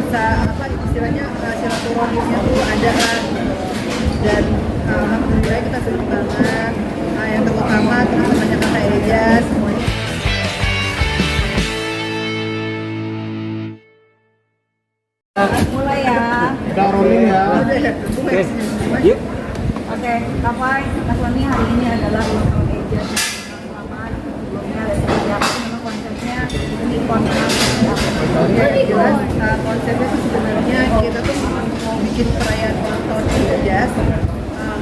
nuansa apa istilahnya silaturahimnya tuh ada kan, dan alhamdulillah kita senang banget. Nah, yang terutama teman-temannya Kakak Eja semuanya. Mulai ya. Kita rolling ya. Oke, Yuk. Oke, Kapai, Kaslani hari ini adalah ulang tahun Eja. Selamat. Sebelumnya ada siapa memang konsepnya ini konten. Oke, jelas konsepnya tuh sebenarnya kita tuh mau bikin perayaan ulang tahun Eja.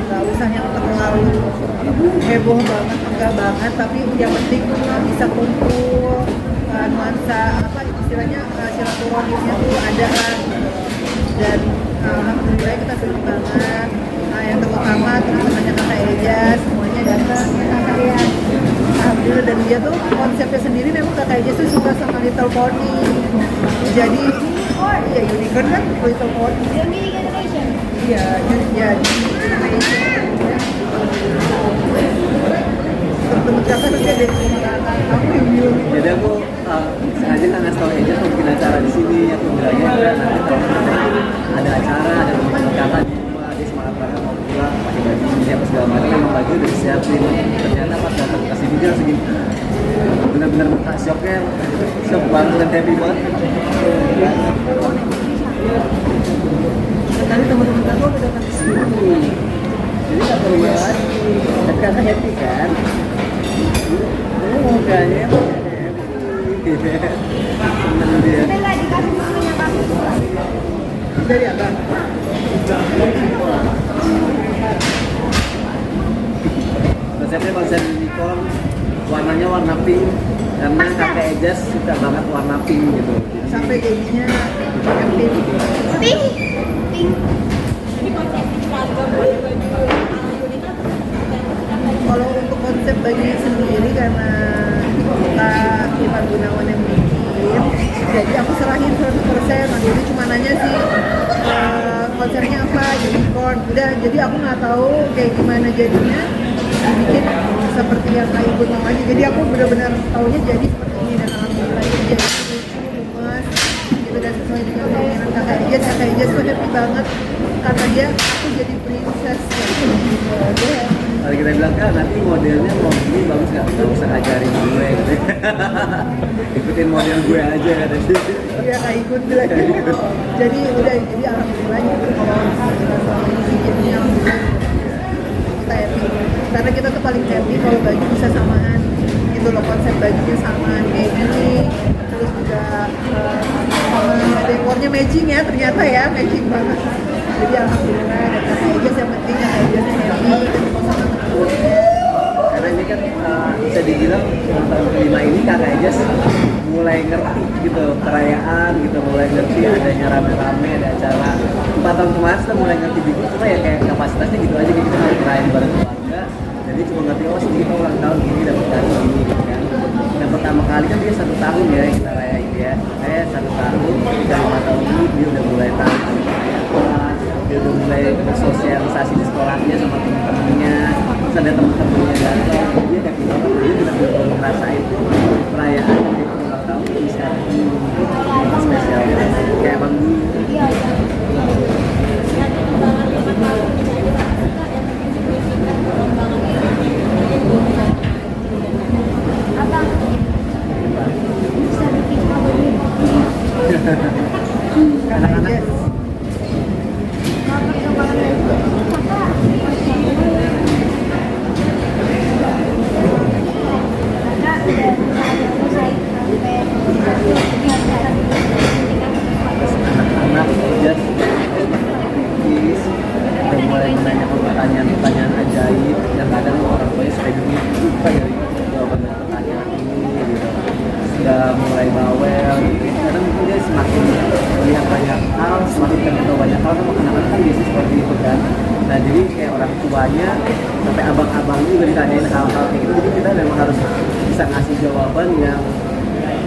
Nggak usah yang terlalu heboh banget, enggak banget, tapi yang penting bisa kumpul, nuansa apa istilahnya silaturahimnya tuh ada kan, dan alhamdulillah kita senang banget. Nah, yang terutama teman-temannya Kakak Eja semuanya datang ya Kakak ya. Alhamdulillah, dan dia tuh konsepnya sendiri memang Kakak Eja tuh suka sama Little Pony. Jadi iya unicorn kan Little Pony. Iya, ya bertemu kakak nanti ada aku yang bilang. Jadi aku sengaja nggak ngasih tau Eja kalau bikin acara di sini. Aku bilangnya nanti kalau ada acara, ada teman kakak di rumah, dia semangat banget mau pulang, pakai baju siapa segala macam, memang baju udah disiapin. Ternyata pas datang ke sini dia langsung gini, benar-benar shock banget dan happy banget. Tadi teman-teman aku udah datang ke sini. Jadi nggak perlu lagi, tapi kakak happy kan? Mukanya happy. Senang dia. Dari abang. Konsepnya konsep unicorn, warnanya warna pink karena kakak Eja suka banget warna pink gitu. Sampai gajinya pink. Kalau untuk konsep bajunya sendiri karena Kak Ivan Gunawan yang bikin, jadi aku serahin 100%. Nah, jadi cuma nanya sih konsepnya apa, unicorn. Udah, jadi aku nggak tahu kayak gimana jadinya dibikin seperti yang Kak Ibu mau aja. Jadi aku benar-benar taunya jadi seperti ini, dan alhamdulillah itu jadi lucu, gemes, gitu, dan sesuai dengan keinginan Kakak Eja. Kakak Eja tuh happy banget karena dia aku jadi princess gitu aja. Kalau kita bilang kan nanti modelnya mau gini bagus nggak usah ngajarin gue gitu. Ikutin model gue aja kata dia. Iya Kak ikut bilang gitu. Jadi udah, jadi alhamdulillah gitu. Kalau kita selama ini sih jadinya alhamdulillah kita happy karena kita tuh paling happy kalau baju bisa samaan gitu loh, konsep bajunya samaan kayak gini, terus juga sama dekornya matching ya, ternyata ya matching banget. Jadi alhamdulillah, dan Kakak Eja yang penting Kakak Eja happy ketemu sama teman-temannya. Karena ini kan bisa dibilang tahun kelima ini kakak Eja mulai ngerti gitu perayaan gitu, mulai ngerti adanya rame-rame, ada acara. 4 tahun kemarin kita mulai ngerti gitu, cuma ya kayak kapasitasnya gitu aja, kita mau ngerayain bareng keluarga. Jadi cuma ngerti oh sih kita ulang tahun gini dapat kado gini gitu kan. Dan pertama kali kan dia 1 tahun ya kita rayain ya. Saya 1 tahun, 5 tahun ini dia udah mulai tahu perayaan, dia udah mulai bersosialisasi di sekolahnya sama teman-temannya. Terus ada teman-temannya datang, dia happy banget, dia benar-benar ngerasain perayaan di ulang tahun ini sekarang ini spesial kayak Bang Dwi. Anak-anak just udah mulai menanyakan pertanyaan-pertanyaan ajaib yang kadang orang tuanya suka bingung juga dari jawaban dari pertanyaan ini gitu. Sudah mulai bawel gitu. Kadang mungkin dia semakin melihat banyak hal, semakin kenal banyak hal, sama anak-anak kan biasanya seperti itu kan. Nah jadi kayak orang tuanya sampai abang-abang juga ditanyain hal-hal kayak gitu, jadi kita memang harus bisa ngasih jawaban yang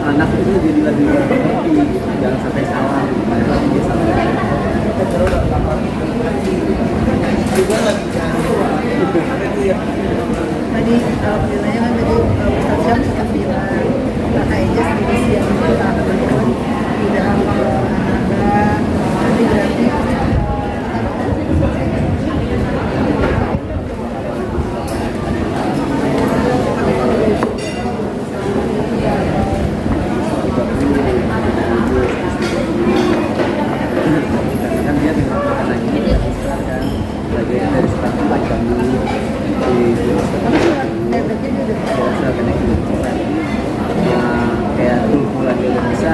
anak itu jadi lebih mengerti gitu. Jangan sampai salah gitu. Dia salah. Tadi alhamdulillahnya kan tadi Ustaz Syam sudah bilang Kakak Eja sendiri siang kita teman-teman udah hafal anak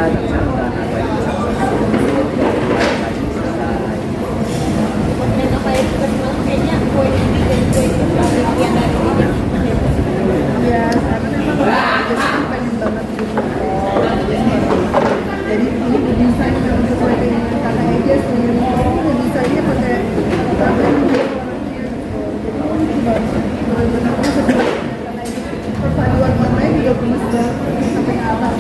tapi sekarang udah apa yang bisa selesai. Dan apa yang kita bilang kayaknya kue ini dan kue itu yang dari ini. Ya, karena memang jadi kan pengen banget bikin jadi ini desainnya untuk kue ini kakak aja sebenarnya desainnya pakai tabel benar-benar perpaduan warnanya juga gemes banget sampai ke atas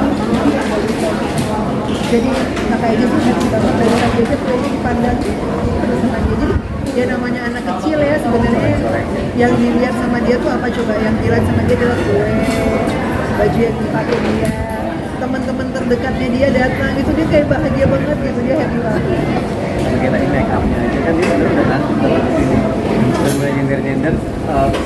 jadi kakak aja sih happy banget dari kakak aja kuenya dipandang terus sama dia jadi dia namanya anak kecil ya sebenarnya yang dilihat sama dia tuh apa coba yang dilihat sama dia adalah kue baju yang dipakai dia teman-teman terdekatnya dia datang itu dia kayak bahagia banget gitu dia happy banget Kayak tadi make upnya aja kan dia sebenarnya udah nanti terus kesini udah mulai nyender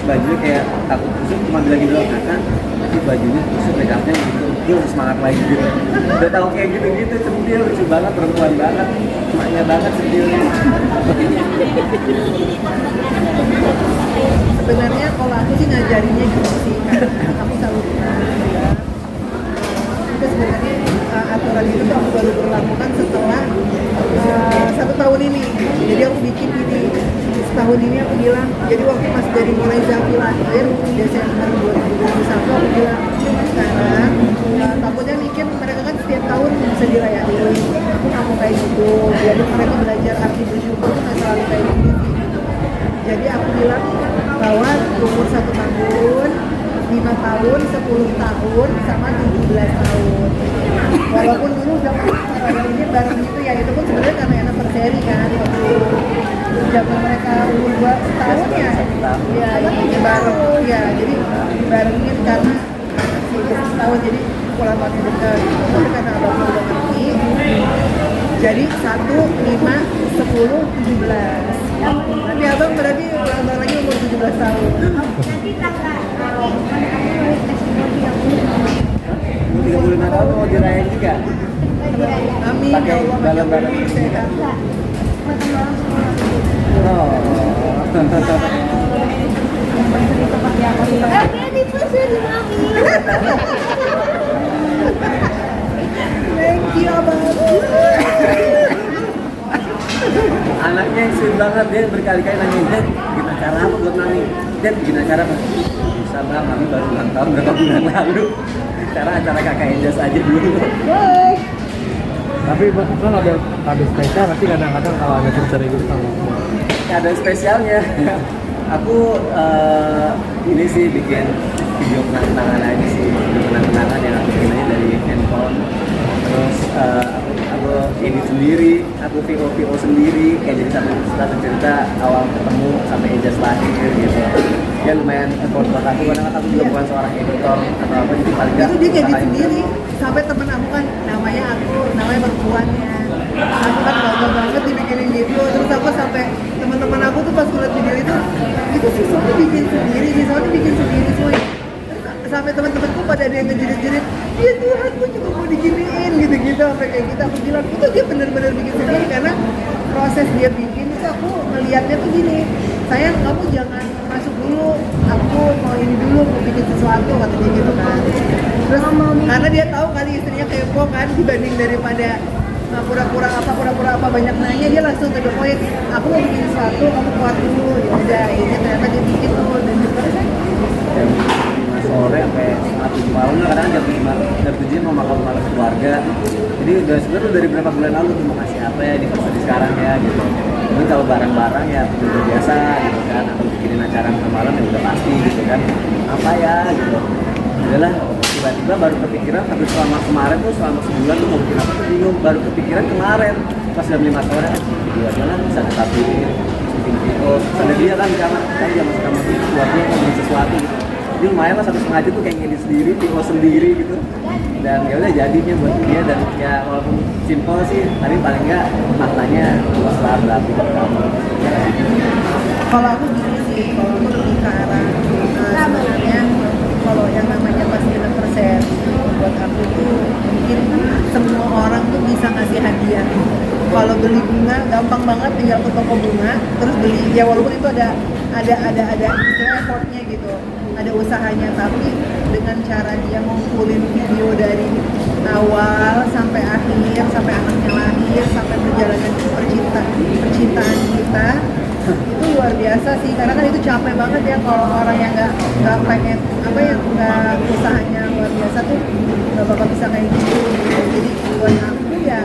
bajunya kayak takut kusut cuma bilang gitu kan nanti bajunya kusut make upnya gitu dia harus semangat lagi gitu udah tahu kayak gitu-gitu centil lucu banget perempuan banget emaknya banget centilnya sebenarnya kalau aku sih ngajarinnya gitu sih kan aku selalu bilang itu sebenarnya aturan itu tuh aku baru berlakukan setelah 1 tahun ini jadi aku bikin ini setahun ini aku bilang jadi waktu pas dari mulai Zafi lahir Desember 2021 aku bilang sekarang takutnya mikir mereka kan setiap tahun bisa dirayain aku nggak mau kayak gitu jadi mereka belajar arti bersyukur tuh nggak selalu kayak gitu jadi aku bilang bahwa umur 1 tahun 5 tahun, 10 tahun, sama 17 tahun walaupun dulu zaman ini bareng gitu ya itu pun sebenarnya karena anniversary kan waktu zaman mereka umur 2 tahun ya ya ini bareng ya jadi barengin karena 10 tahun jadi pulang tahunnya dekat tapi karena abangnya udah ngerti jadi 1, 5, 10, 17 tapi abang berarti ulang tahun lagi umur 17 tahun Nanti kakak kamu kasih bodi yang 35 tahun mau dirayain juga amin pakai ya Allah balon-balon sehat oh Happy anniversary mami. thank you abang anaknya yang sweet banget dia berkali-kali nanya Dad bikin acara apa buat mami Dad bikin acara apa bisa bang mami baru ulang tahun berapa bulan lalu cara acara kakak Enjas aja dulu Tapi bang ada kado spesial pasti kadang-kadang kalau ada cerita gitu sama ada spesialnya aku ini sih bikin video kenang-kenangan aja sih video kenang-kenangan yang aku bikin aja dari handphone terus aku edit sendiri aku VO sendiri kayak jadi satu cerita awal ketemu sampai Enjas lahir gitu ya lumayan effort buat aku karena aku juga bukan seorang editor atau apa jadi paling nggak itu dia ngedit usahain sendiri sampai temen aku kan namanya perempuannya aku kan bangga banget dibikinin video terus aku sampai teman-teman aku tuh pas ngeliat video itu si Sony bikin sendiri semua terus sampai teman-temanku pada ada yang ngejerit-jerit ya Tuhan gue juga mau diginiin gitu-gitu sampai kayak gitu aku bilang itu dia bener-bener bikin sendiri karena proses dia bikin itu aku melihatnya tuh gini sayang kamu jangan masuk dulu aku mau ini dulu mau bikin sesuatu katanya gitu kan terus karena dia tahu kali istrinya kepo kan dibanding daripada pura-pura apa banyak nanya dia langsung to the point aku mau bikin sesuatu kamu kuat dulu ya udah ini ternyata dia bikin tuh dan juga jam 5 sore sampai setengah 7 malam kadang jam 7 mau makan malam keluarga jadi udah sebenarnya dari berapa bulan lalu tuh mau kasih apa ya di anniversary sekarang ya gitu mungkin kalau barang-barang ya udah biasa gitu kan atau bikinin acara malam ya udah pasti gitu kan apa ya gitu udahlah tiba-tiba baru kepikiran tapi selama kemarin tuh selama sebulan tuh mau bikin apa tuh bingung baru kepikiran kemarin pas jam 5 sore video aja lah bisa tetapi bikin video sampai dia kan karena saya jam sama keluarga mau bikin sesuatu gitu jadi lumayan lah 1,5 jam tuh kayak ngedit sendiri video sendiri gitu dan ya udah jadinya buat dia dan ya walaupun simple sih tapi paling nggak maknanya luas lah berarti buat kamu kalau aku gini sih kalau aku lebih ke arah sebenarnya kalau yang namanya pas anniversary buat aku tuh mungkin semua orang tuh bisa ngasih hadiah kalau beli bunga gampang banget tinggal ke toko bunga terus beli ya walaupun itu ada ada istilah effortnya gitu, ada usahanya, tapi dengan cara dia ngumpulin video dari awal sampai akhir, sampai anaknya lahir, sampai perjalanan percintaan kita, itu luar biasa sih. Karena kan itu capek banget ya kalau orang yang nggak pengen apa ya, nggak usahanya luar biasa tuh nggak bakal bisa kayak gitu. Jadi buat aku ya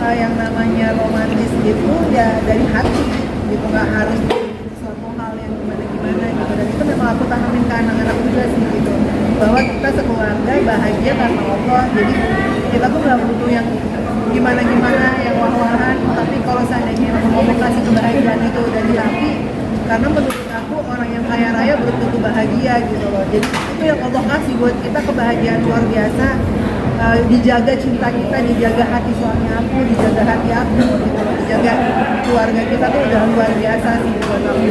yang namanya romantis gitu ya dari hati gitu, nggak harus suatu hal yang gimana gitu. Dan itu memang aku tanamin ke anak-anak juga sih gitu, bahwa kita sekeluarga bahagia karena Allah. Jadi kita tuh nggak butuh yang gimana yang wah-wahan, tapi kalau seandainya mau kasih kebahagiaan itu dari hati, karena menurut aku orang yang kaya raya belum tentu bahagia gitu loh. Jadi itu yang Allah kasih buat kita, kebahagiaan luar biasa. Dijaga cinta kita, dijaga hati suami aku, dijaga hati aku gitu loh. Dijaga keluarga kita tuh udah luar biasa sih buat aku.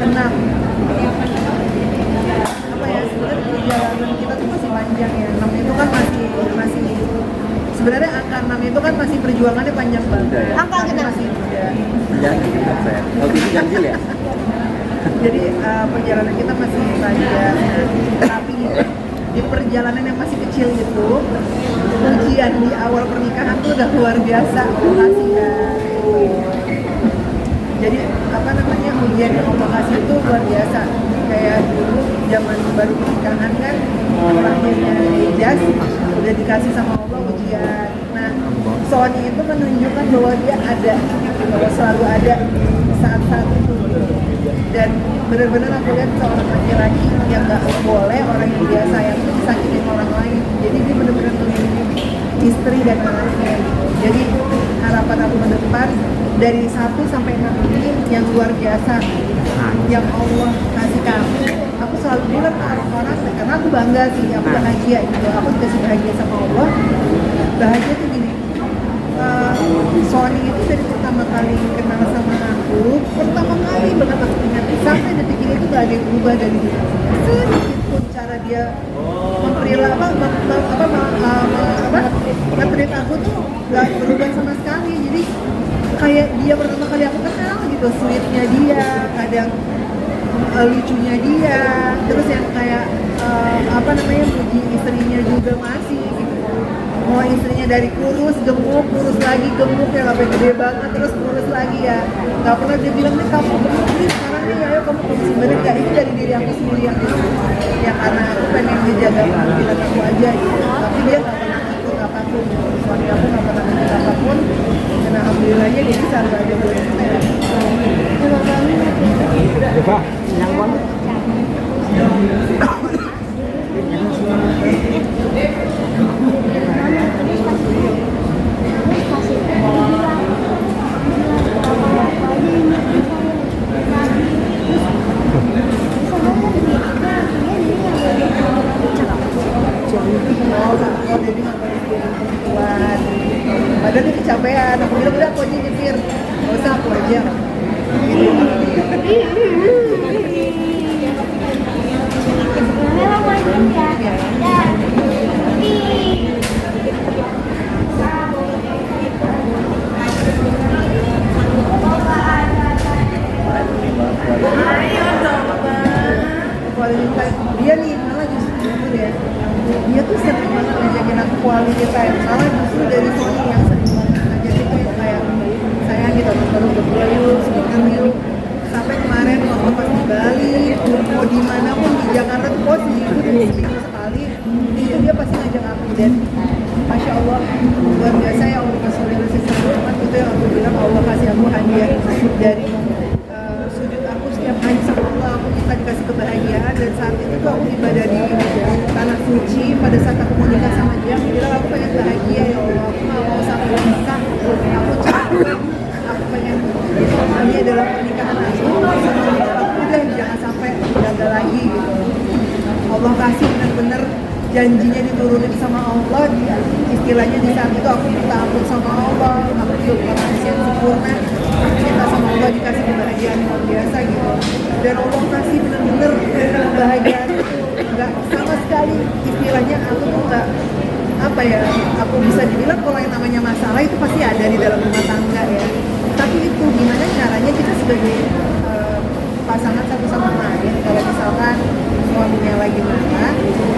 Tenang. Apa ya, sebenarnya perjalanan kita tuh masih panjang ya. 6 itu kan masih sebenarnya angka 6 itu kan masih perjuangannya panjang banget. Angka Tapi kenapa? masih muda. Jangan gitu saya. Kalau gitu ganjil ya. Jadi perjalanan kita masih panjang, tapi di perjalanan yang masih kecil itu, ujian di awal pernikahan tuh udah luar biasa. Kasih jadi apa namanya, ujian yang Allah kasih itu luar biasa. Kayak dulu zaman baru pernikahan kan, lahirnya Ijas udah dikasih sama Allah ujian. Nah, Sony itu menunjukkan bahwa dia ada, bahwa selalu ada saat-saat itu. Dan benar-benar aku lihat seorang laki-laki yang nggak boleh orang yang dia sayang itu disakitin orang lain. Jadi dia benar-benar melindungi istri dan anaknya. Jadi harapan aku ke depan dari 1 sampai 6 ini yang luar biasa yang Allah kasih kamu. Aku selalu bilang ke orang-orang, karena aku bangga sih, aku bahagia gitu. Aku dikasih bahagia sama Allah. Bahagia tuh gini, Sony itu dari pertama kali kenal sama aku, pertama kali banget aku ingat, sampai detik ini tuh gak ada yang berubah dari dia. Sedikit pun cara dia nge-treat aku tuh gak berubah sama sekali. Jadi kayak dia pertama kali aku kenal gitu, sweetnya dia, kadang lucunya dia, terus yang kayak muji istrinya juga masih gitu. Mau istrinya dari kurus lagi gemuk ya, sampai gede banget, terus kurus lagi ya. Gak pernah dia bilang, nih kamu gemuk nih sekarang nih, ayo kamu sebenarnya gak, itu dari diri aku sendiri yang mau. Ya karena aku pengen menjaga penampilan aku aja gitu. Tapi dia gak pernah ikut apapun, suami aku gak pernah ikut apapun. Dan alhamdulillahnya dia selalu ada buat kita ya. Coba, yang mana? Padahal dia kecapean, aku bilang udah aku aja nyetir, gak usah aku aja gitu. Quality time, dia nih malah justru ya, dia tuh sering banget ngajakin aku quality time, malah justru dari Sony yang sering banget ngajakin tuh yang kayak sayang gitu, baru berdua yuk, sebentar yuk. Sampai kemarin waktu pas di Bali, mau di mana pun di Jakarta tuh pos seminggu sekali, itu dia pasti ngajak aku. Dan Masya Allah, luar biasa ya Allah kasih relasi sama itu yang aku bilang, Allah kasih aku hadiah dari sujud aku setiap hari sama Allah. Aku kita dikasih kebahagiaan, dan saat itu tuh aku ibadah di tanah suci. Pada saat aku mau nikah sama dia, aku bilang aku pengen bahagia ya Allah, aku gak mau sampai pisah, aku capek, aku pengen ini adalah pernikahan aku sama aku, udah jangan sampai gagal lagi gitu. Allah kasih bener-bener janjinya diturunin sama Allah, istilahnya di saat itu aku minta ampun sama Allah, aku juga manusia yang sempurna, kita sama Allah dikasih kebahagiaan yang luar biasa gitu. Dan Allah kasih bener-bener kebahagiaan itu nggak sama sekali, istilahnya aku tuh nggak apa ya, aku bisa dibilang kalau yang namanya masalah itu pasti ada di dalam rumah tangga ya, Tapi itu gimana caranya kita sebagai pasangan satu sama lain, kalau misalkan suaminya lagi marah,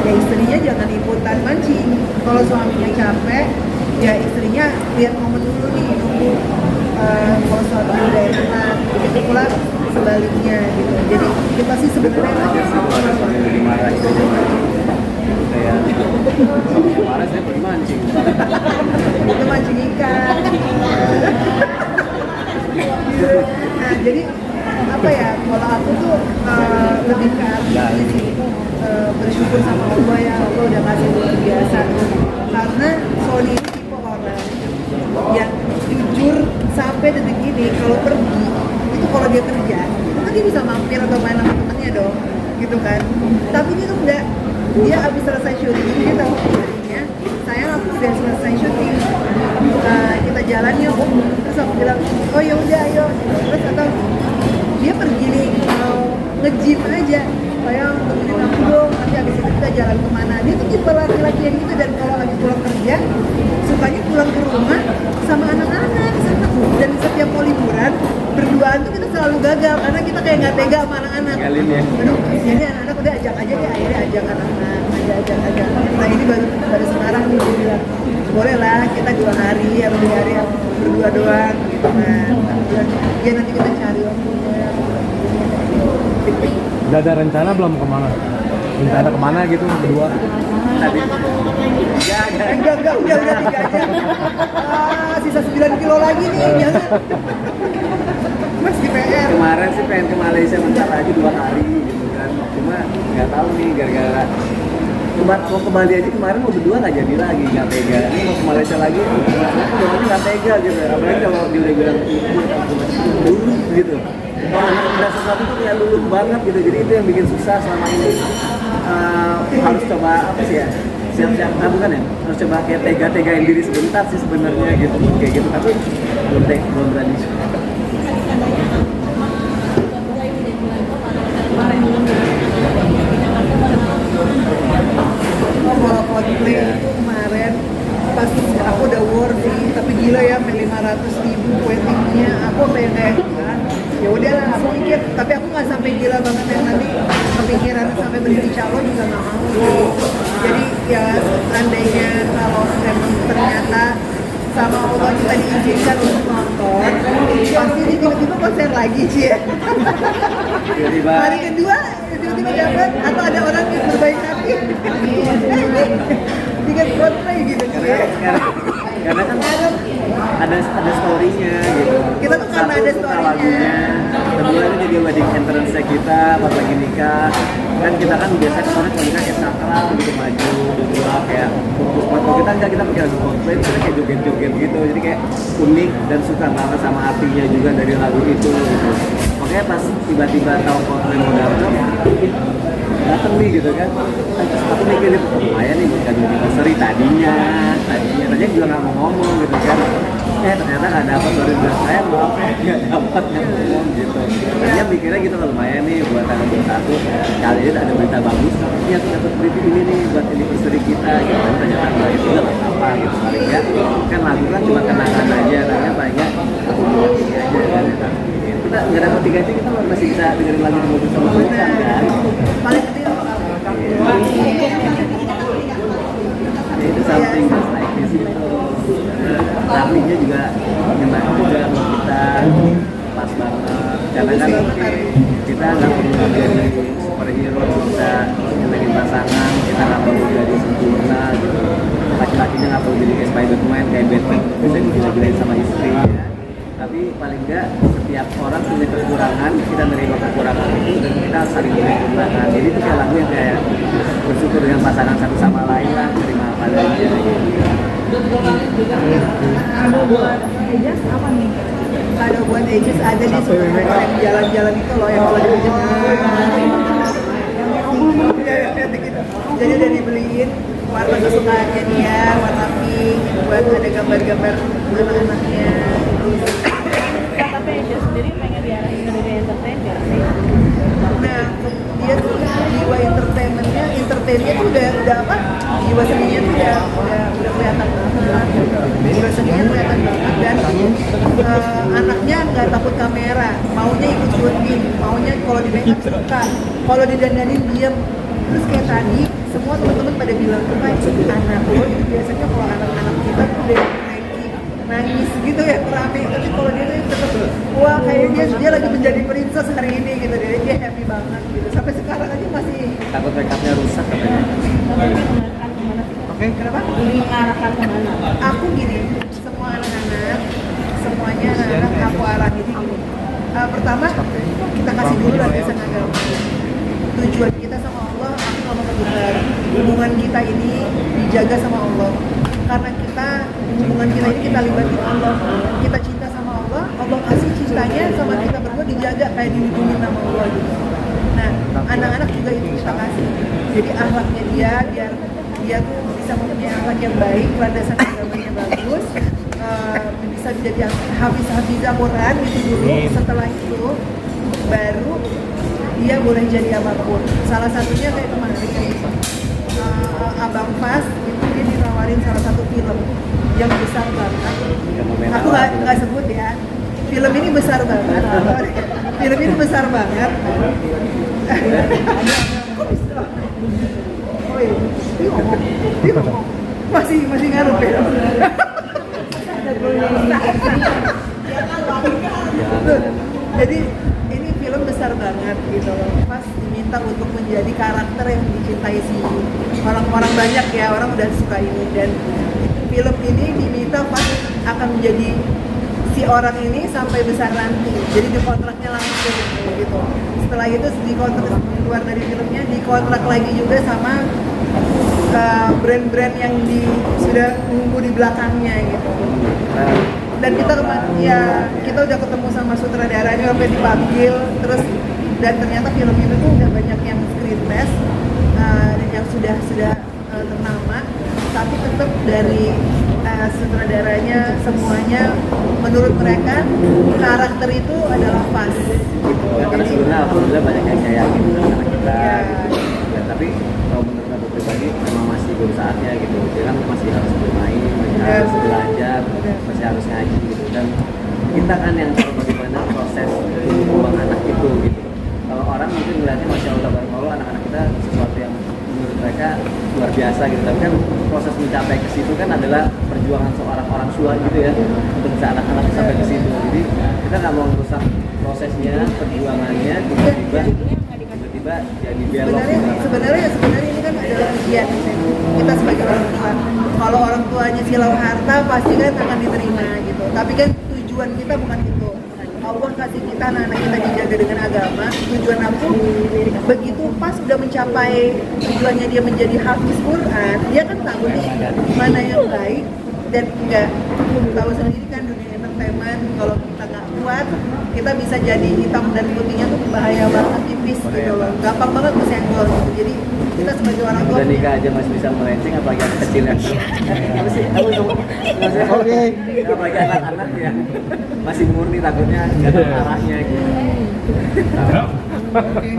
ya istrinya jangan ikutan mancing. Kalau suaminya capek, ya istrinya lihat momen dulu nih, nunggu kalau suaminya udah enak, begitu pula sebaliknya gitu. Jadi kita sih sebenarnya Suami lagi marah itu kayak suaminya marah saya pergi mancing. itu mancing ikan. Nah jadi apa ya, kalau aku tuh lebih ke arti sih, bersyukur sama Allah ya, Allah udah kasih luar biasa. Karena Sony ini tipe orang yang jujur sampai detik ini kalau pergi itu, kalau dia kerja itu kan dia bisa mampir atau main sama temennya dong gitu kan. Tapi dia tuh enggak, dia abis selesai syuting dia tahu harinya sayang aku udah selesai syuting, kita jalan yuk. Terus aku bilang oh ya udah ayo, terus atau dia pergi nih mau nge-gym aja, sayang temenin aku dong, nanti abis itu kita jalan kemana. Dia tuh tipe laki-laki yang gitu. Dan kalau lagi pulang kerja sukanya pulang ke rumah sama anak-anak. Dan setiap mau liburan berduaan tuh kita selalu gagal karena kita kayak nggak tega sama anak-anak. Tinggalin ya. Aduh, jadi anak-anak udah ajak aja deh, akhirnya ajak anak-anak, ajak. Nah ini baru sekarang nih dia bilang, boleh lah kita 2 hari atau 3 hari berdua doang gitu kan. Ya nanti kita cari waktunya. Udah ada rencana belum kemana? Rencana kemana gitu berdua? Tadi Enggak, udah 3 aja. Sisa 9 kilo lagi nih, jangan. Mas di PR. kemarin sih pengen ke Malaysia bentar lagi 2 hari gitu kan. Cuma nggak tahu nih gara-gara mau ke Bali aja kemarin mau berdua nggak jadi lagi, nggak tega. Ini mau ke Malaysia lagi, aku nggak tega gitu. Apalagi kalau dia udah bilang dulu gitu. Kalau udah sesuatu tuh kayak luluh banget gitu. Jadi itu yang bikin susah selama ini. Harus coba apa sih ya? Siap-siap, bukan ya? Harus coba kayak tega-tegain diri sebentar sih sebenarnya gitu. Kayak gitu, tapi belum berani. Kalau Coldplay itu kemarin pas aku udah war sih, tapi gila ya, sampai 500.000 waitingnya. Aku sampai kayak ya udahlah, aku mikir, tapi aku nggak sampai gila banget yang nanti kepikiran sampai beli di calon juga nggak mau sih. Jadi ya seandainya kalau memang ternyata sama Allah kita diizinkan untuk nonton, pasti ini tiba-tiba konser lagi sih ya. Tiba-tiba Hari kedua tiba-tiba dapat, atau ada orang yang berbaik hati tiket Coldplay gitu. karena kan ada story-nya gitu. Kita tuh karena ada story-nya. Lagunya, kedua itu jadi wedding entrance kita pas lagi nikah. Kan kita kan biasa kemarin kalau nikah kayak sakral gitu, maju berdua kayak fokus. Kalau kita enggak, kita pakai lagu Coldplay, kita kayak joget-joget gitu. Jadi kayak unik dan suka banget sama artinya juga dari lagu itu gitu. Makanya pas tiba-tiba tahu Coldplay mau datang nih gitu kan, aku mikir itu lumayan nih bukan anniversary tadinya juga nggak mau ngomong gitu kan, ternyata nggak dapat 2012 saya mau nggak dapat ngomong gitu. Tadinya mikirnya gitu lumayan nih buat tanggal 21 kali ini ada berita bagus, ini aku dapat berita ini nih buat anniversary kita gitu. Dan ternyata nggak itu nggak apa gitu, paling nggak kan lagu kan cuma kenangan aja, ternyata paling nggak aku buat ini aja kan. Kita nggak dapat 3 aja, kita masih bisa dengerin lagu di mobil sama teman kan. Paling penting Itu something just like this itu. Rapinya juga ngenak juga buat kita, pas banget. Karena kan kita nggak perlu jadi superhero, bisa nyenengin pasangan, kita nggak perlu jadi sempurna gitu. Laki-lakinya nggak perlu jadi kayak Spider-Man, kayak Batman, bisa digila-gilain sama istri ya. Tapi paling enggak setiap orang punya kekurangan, kita menerima kekurangan itu dan kita saling menerima kekurangan. Jadi itu kayak lagu yang kayak bersyukur dengan pasangan satu sama lain lah, terima apa adanya gitu. Ada buat Ejas apa nih? ada buat Aegis, ada di supermarket yang jalan-jalan itu loh, yang kalau jadi udah dibeliin warna kesukaannya dia, warna pink, buat ada gambar-gambar anak-anaknya. Tapi Eja sendiri pengen diarahin ke dunia entertain gak sih? Nah, dia tuh jiwa entertainnya tuh udah apa? Jiwa seninya tuh udah kelihatan banget. Jiwa seninya kelihatan banget, dan Anaknya nggak takut kamera, maunya ikut syuting, maunya kalau di makeup suka, kalau didandanin diem. Terus kayak tadi, semua teman-teman pada bilang tuh kan anak lo itu biasanya kalau anak-anak kita tuh udah cranky, nangis gitu ya rame, tapi kalau dia tuh tetap wah kayaknya dia lagi menjadi princess hari ini gitu, dia happy banget gitu. Sampai sekarang aja masih Takut makeupnya rusak katanya. oke. Kenapa? Ini mengarahkan kemana? Aku gini, semua anak-anak, semuanya anak-anak aku arahin gini. Pertama, kita kasih dulu landasan agama. Tujuan kita sama Allah, aku ngomong ke Tuhan, hubungan kita ini dijaga sama Allah. Karena hubungan kita ini kita libatin Allah. Kita cinta sama Allah, Allah kasih cintanya sama kita berdua dijaga kayak dilindungi sama Allah gitu. Nah, anak-anak juga itu kita kasih. Jadi akhlaknya dia, biar dia tuh bisa mempunyai akhlak yang baik, landasan agamanya bagus, bisa jadi hafiz-hafizah Quran gitu dulu. Setelah itu baru dia boleh jadi apapun. Salah satunya kayak kemarin Abang Fas itu dia ditawarin salah satu film yang besar banget. Aku nggak sebut ya. Film ini besar banget. Film ini besar banget. Kok bisa? Oh iya, dia ngomong. Masih ngaruh ya. Jadi ini film besar banget gitu loh. Pas diminta untuk menjadi karakter yang dicintai si orang-orang banyak ya, orang udah suka ini, dan film ini diminta pas akan menjadi si orang ini sampai besar nanti. Jadi di kontraknya langsung gitu. Setelah itu di kontrak keluar dari filmnya, dikontrak lagi juga sama brand-brand yang sudah nunggu di belakangnya gitu. Dan kita udah ketemu sama sutradaranya sampai dipanggil, terus dan ternyata film itu tuh udah banyak yang screen test dan yang sudah ternama, tapi tetap dari sutradaranya semuanya menurut mereka karakter itu adalah pas gitu. Ya, karena sebenarnya alhamdulillah banyak yang kayak gitu anak kita gitu. Ya, tapi kalau menurut aku pribadi memang masih belum saatnya gitu. Dia kan masih harus bermain, masih harus belajar, masih harus ngaji gitu. Dan kita kan yang tahu bagaimana proses membuang anak itu gitu. Kalau orang mungkin melihatnya masya Allah baru anak-anak kita sesuatu yang menurut mereka luar biasa gitu, tapi kan proses mencapai ke situ kan adalah perjuangan seorang orang tua gitu ya, untuk bisa anak-anak sampai ke situ. Jadi kita nggak mau merusak prosesnya, perjuangannya, tiba-tiba jadi belok. Sebenarnya ini kan adalah ujian kita sebagai orang tua. Kalau orang tuanya silau harta pasti kan akan diterima gitu, tapi kan tujuan kita bukan itu. Allah kasih kita anak-anak kita dijaga dengan agama. Tujuan aku begitu pas udah mencapai tujuannya dia menjadi hafiz Quran, dia kan tahu nih mana yang baik dan enggak. Tahu sendiri kan dunia entertainment, kalau kita nggak kuat kita bisa jadi hitam dan putihnya tuh bahaya banget, tipis gitu loh, gampang banget kesenggol gitu. Jadi kita sebagai orang tua udah nikah aja masih bisa melenceng, apalagi anak kecil ya. Oke. Apalagi anak-anak ya masih murni, takutnya nggak tahu arahnya gitu. Oke.